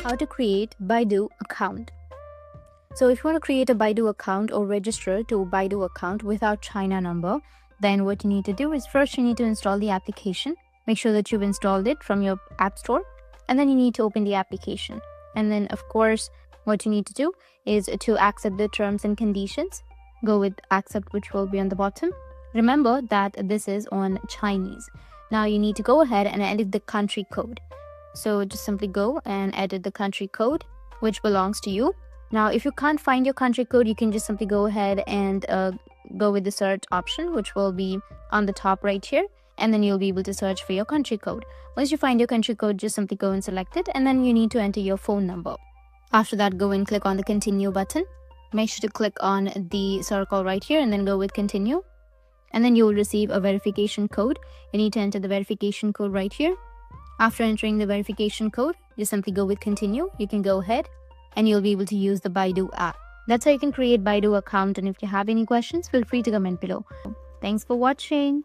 how to create Baidu account. So if you want to create a Baidu account or register to a Baidu account without China number, then what you need to do is first you need to install the application. Make sure that you've installed it from your app store, and then you need to open the application. And then of course, what you need to do is to accept the terms and conditions. Go with accept, which will be on the bottom. Remember that this is on Chinese. Now you need to go ahead and edit the country code. So just simply go and edit the country code which belongs to you. Now if you can't find your country code, you can just simply go ahead and go with the search option, which will be on the top right here, and then you'll be able to search for your country code. Once you find your country code, just simply go and select it, and then you need to enter your phone number. After that, go and click on the continue button. Make sure to click on the circle right here and then go with continue, and then you will receive a verification code. You need to enter the verification code right here. After entering the verification code, just simply go with continue. You can go ahead and you'll be able to use the Baidu app. That's how you can create Baidu account, and if you have any questions, feel free to comment below. Thanks for watching.